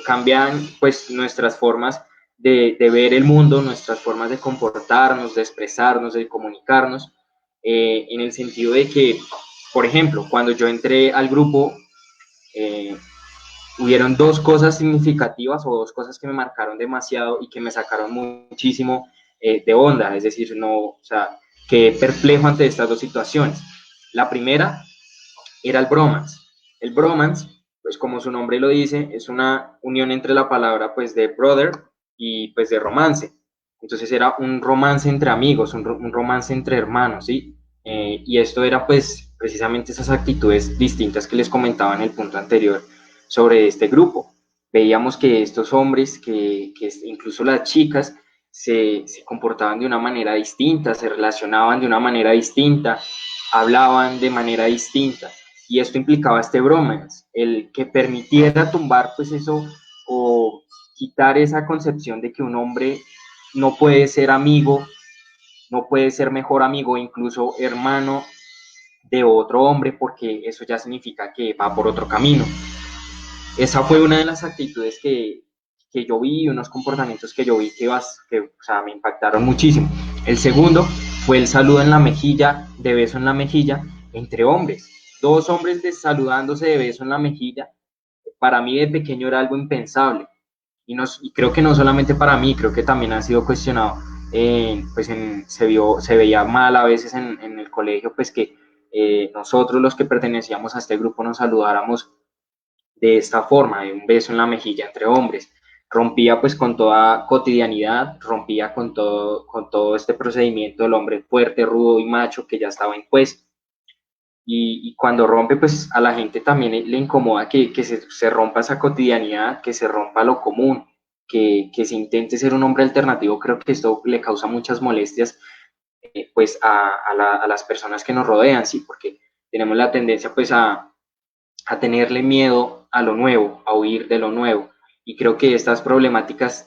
cambian pues nuestras formas de ver el mundo, nuestras formas de comportarnos, de expresarnos, de comunicarnos, en el sentido de que, por ejemplo, cuando yo entré al grupo, hubieron dos cosas significativas o dos cosas que me marcaron demasiado y que me sacaron muchísimo de onda, es decir, no, o sea, quedé perplejo ante estas dos situaciones. La primera era el bromance. El bromance, pues como su nombre lo dice, es una unión entre la palabra pues de brother y pues de romance. Entonces era un romance entre amigos, un romance entre hermanos, ¿sí? Y esto era pues precisamente esas actitudes distintas que les comentaba en el punto anterior sobre este grupo. Veíamos que estos hombres, que incluso las chicas, se comportaban de una manera distinta, se relacionaban de una manera distinta, hablaban de manera distinta. Y esto implicaba este bromance, el que permitiera tumbar pues eso o quitar esa concepción de que un hombre no puede ser amigo, no puede ser mejor amigo, incluso hermano de otro hombre, porque eso ya significa que va por otro camino. Esa fue una de las actitudes que yo vi, unos comportamientos que yo vi que o sea, me impactaron muchísimo. El segundo fue el saludo en la mejilla, de beso en la mejilla, entre hombres. Dos hombres saludándose de beso en la mejilla, para mí de pequeño era algo impensable. Y creo que no solamente para mí, creo que también ha sido cuestionado. Se veía mal a veces en el colegio, pues que nosotros los que pertenecíamos a este grupo nos saludáramos de esta forma, de un beso en la mejilla entre hombres. Rompía pues con toda cotidianidad, rompía con todo este procedimiento del hombre fuerte, rudo y macho que ya estaba impuesto. Y cuando rompe, pues a la gente también le incomoda que se rompa esa cotidianidad, que se rompa lo común, que se intente ser un hombre alternativo. Creo que esto le causa muchas molestias pues a las personas que nos rodean, ¿sí? Porque tenemos la tendencia pues a tenerle miedo a lo nuevo, a huir de lo nuevo. Y creo que estas problemáticas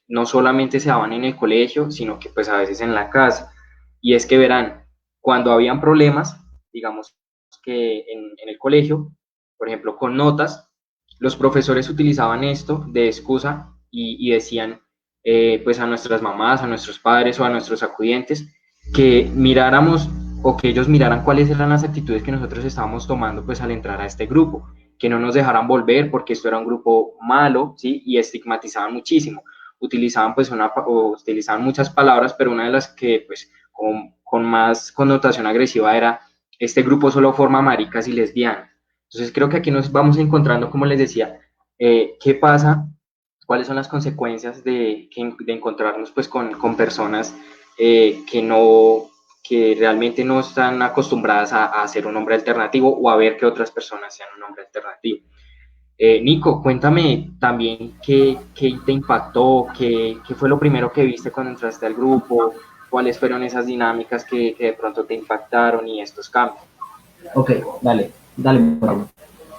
no solamente se daban en el colegio, sino que pues a veces en la casa. Y es que verán, cuando habían problemas, digamos que en el colegio, por ejemplo, con notas, los profesores utilizaban esto de excusa y decían pues a nuestras mamás, a nuestros padres o a nuestros acudientes que miráramos o que ellos miraran cuáles eran las actitudes que nosotros estábamos tomando pues al entrar a este grupo, que no nos dejaran volver porque esto era un grupo malo, ¿sí? Y estigmatizaban muchísimo, utilizaban utilizaban muchas palabras, pero una de las que pues con más connotación agresiva era: este grupo solo forma maricas y lesbianas. Entonces creo que aquí nos vamos encontrando, como les decía, qué pasa, cuáles son las consecuencias de encontrarnos pues con personas que realmente no están acostumbradas a ser un hombre alternativo o a ver que otras personas sean un hombre alternativo. Nico, cuéntame también qué te impactó, qué fue lo primero que viste cuando entraste al grupo, cuáles fueron esas dinámicas que de pronto te impactaron y estos cambios. Ok, dale, bueno.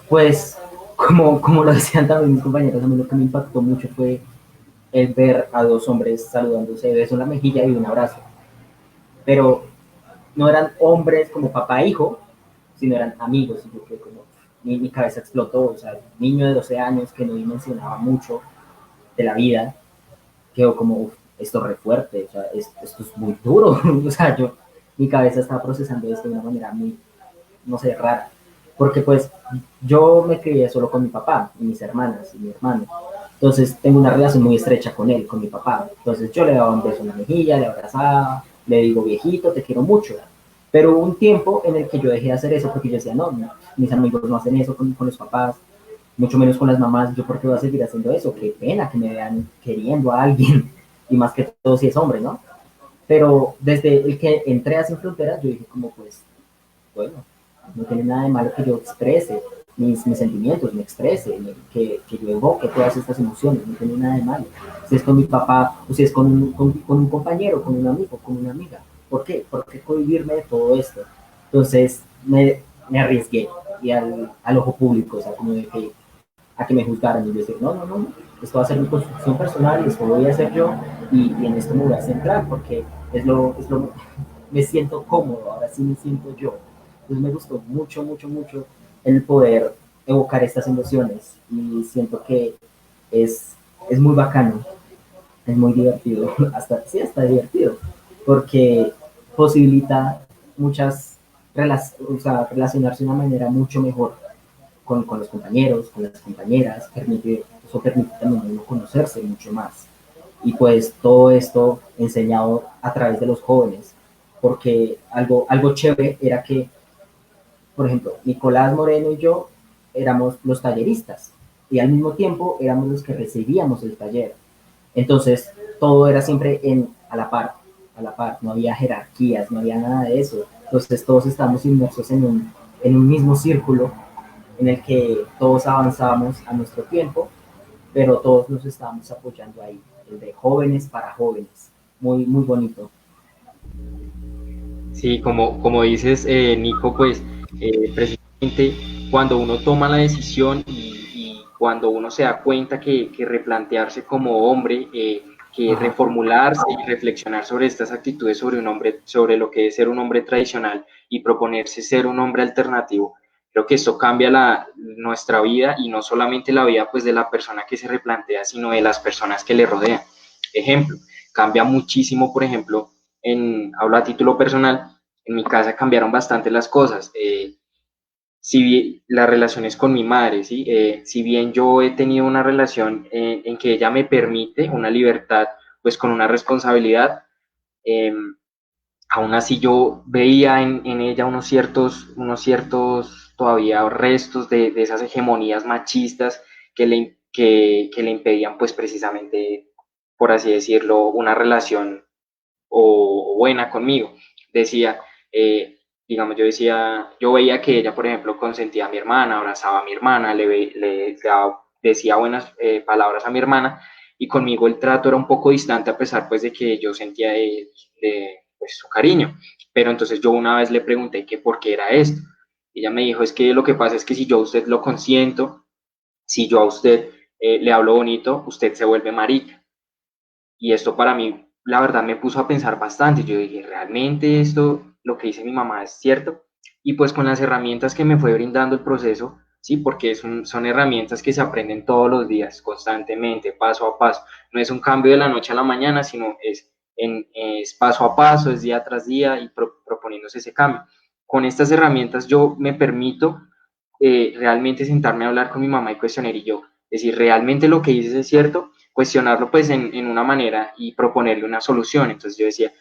Pues, como lo decían también mis compañeros, a mí lo que me impactó mucho fue el ver a dos hombres saludándose, beso en la mejilla y un abrazo. Pero no eran hombres como papá e hijo, sino eran amigos. Y yo creo como mi cabeza explotó. O sea, un niño de 12 años que no dimensionaba mucho de la vida, quedó como, uf, esto es re fuerte, o sea, esto es muy duro. O sea, mi cabeza estaba procesando esto de una manera muy, no sé, rara. Porque pues yo me crié solo con mi papá y mis hermanas y mi hermano. Entonces tengo una relación muy estrecha con él, con mi papá. Entonces yo le daba un beso en la mejilla, le abrazaba, le digo, viejito, te quiero mucho. Pero hubo un tiempo en el que yo dejé de hacer eso porque yo decía, no, mis amigos no hacen eso con los papás, mucho menos con las mamás. ¿Yo por qué voy a seguir haciendo eso? Qué pena que me vean queriendo a alguien, y más que todo si es hombre, ¿no? Pero desde el que entré a Sin Fronteras, yo dije como, pues, bueno, no tiene nada de malo que yo exprese mis sentimientos, me exprese, que yo evoque todas estas emociones, no tiene nada de malo. Si es con mi papá, o si es con un compañero, con un amigo, con una amiga. ¿Por qué? ¿Por qué cohibirme de todo esto? Entonces me arriesgué y al ojo público, o sea, como de que a que me juzgaran y yo decir, no, esto va a ser mi construcción personal, esto voy a hacer yo y en esto me voy a centrar porque me siento cómodo, ahora sí me siento yo. Entonces me gustó mucho el poder evocar estas emociones y siento que es muy bacano, es muy divertido, hasta divertido, porque posibilita o sea, relacionarse de una manera mucho mejor con los compañeros, con las compañeras, eso permite también a uno conocerse mucho más. Y pues todo esto enseñado a través de los jóvenes, porque algo chévere era que, por ejemplo, Nicolás Moreno y yo éramos los talleristas y al mismo tiempo éramos los que recibíamos el taller. Entonces, todo era siempre a la par, no había jerarquías, no había nada de eso. Entonces, todos estábamos inmersos en un mismo círculo en el que todos avanzábamos a nuestro tiempo, pero todos nos estábamos apoyando ahí, el de jóvenes para jóvenes. Muy bonito. Sí, como dices, Nico, pues precisamente cuando uno toma la decisión y cuando uno se da cuenta que replantearse como hombre, que Ajá. reformularse y reflexionar sobre estas actitudes sobre un hombre, sobre lo que es ser un hombre tradicional y proponerse ser un hombre alternativo, creo que esto cambia nuestra vida y no solamente la vida pues de la persona que se replantea, sino de las personas que le rodean. Ejemplo, cambia muchísimo, por ejemplo, hablo a título personal, en mi casa cambiaron bastante las cosas. Si las relaciones con mi madre, ¿sí? Si bien yo he tenido una relación en que ella me permite una libertad, pues con una responsabilidad, eh, aún así yo veía en ella unos ciertos todavía restos de esas hegemonías machistas que le impedían, pues precisamente, por así decirlo, una relación o buena conmigo. Decía, digamos, yo veía que ella, por ejemplo, consentía a mi hermana, abrazaba a mi hermana, decía buenas palabras a mi hermana, y conmigo el trato era un poco distante a pesar pues de que yo sentía pues, su cariño. Pero entonces yo una vez le pregunté que por qué era esto. Y ella me dijo, es que lo que pasa es que si yo a usted lo consiento, si yo a usted le hablo bonito, usted se vuelve marica. Y esto para mí, la verdad, me puso a pensar bastante. Yo dije, ¿realmente esto, lo que dice mi mamá, es cierto? Y pues con las herramientas que me fue brindando el proceso, sí, porque son herramientas que se aprenden todos los días, constantemente, paso a paso. No es un cambio de la noche a la mañana, sino es paso a paso, es día tras día y proponiéndose ese cambio. Con estas herramientas yo me permito realmente sentarme a hablar con mi mamá y cuestionar y yo, decir, ¿realmente lo que dices es cierto? Cuestionarlo pues en una manera y proponerle una solución. Entonces yo decía,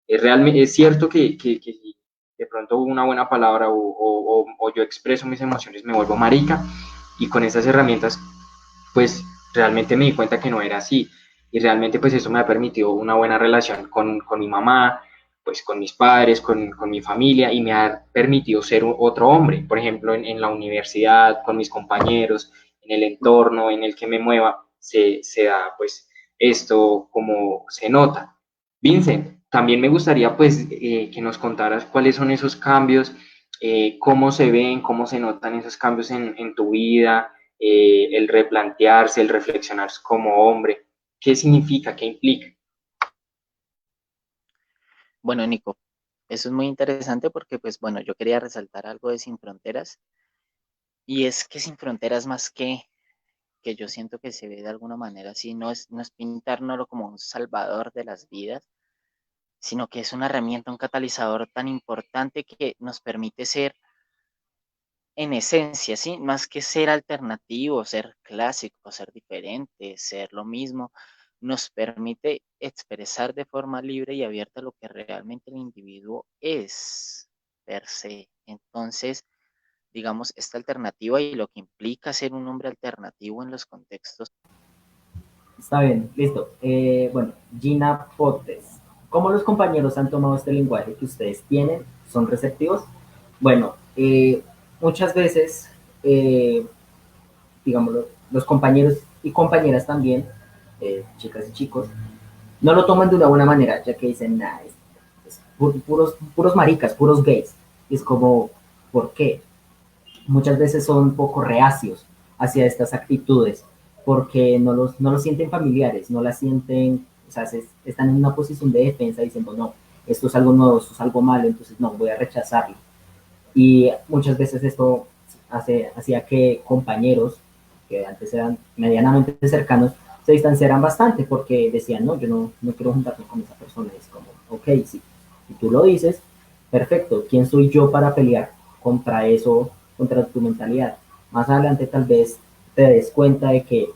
es cierto que si de pronto una buena palabra o yo expreso mis emociones me vuelvo marica y con esas herramientas pues realmente me di cuenta que no era así y realmente pues eso me ha permitido una buena relación con mi mamá, pues con mis padres, con mi familia y me ha permitido ser otro hombre, por ejemplo en la universidad, con mis compañeros, en el entorno en el que me mueva, se da pues esto como se nota. Vincent, También me gustaría pues que nos contaras cuáles son esos cambios, cómo se ven, cómo se notan esos cambios en tu vida, el replantearse, el reflexionar como hombre, qué significa, qué implica. Bueno, Nico, eso es muy interesante porque, pues bueno, yo quería resaltar algo de Sin Fronteras y es que Sin Fronteras más que yo siento que se ve de alguna manera así, no es pintárnoslo como un salvador de las vidas, sino que es una herramienta, un catalizador tan importante que nos permite ser en esencia, ¿sí? Más que ser alternativo, ser clásico, ser diferente, ser lo mismo, nos permite expresar de forma libre y abierta lo que realmente el individuo es per se. Entonces, digamos, esta alternativa y lo que implica ser un hombre alternativo en los contextos. Está bien, listo. Bueno, Gina Potes. ¿Cómo los compañeros han tomado este lenguaje que ustedes tienen? ¿Son receptivos? Bueno, muchas veces, digámoslo, los compañeros y compañeras también, chicas y chicos, no lo toman de una buena manera, ya que dicen, nah, es puros maricas, puros gays. Y es como, ¿por qué? Muchas veces son un poco reacios hacia estas actitudes porque no los sienten familiares, no las sienten, o sea, están en una posición de defensa diciendo, no, esto es algo nuevo, esto es algo malo, entonces no, voy a rechazarlo. Y muchas veces esto hacía que compañeros que antes eran medianamente cercanos se distanciaran bastante porque decían, no, yo no quiero juntarme con esa persona. Es como, ok, sí, si tú lo dices, perfecto, ¿quién soy yo para pelear contra eso, contra tu mentalidad? Más adelante tal vez te des cuenta de que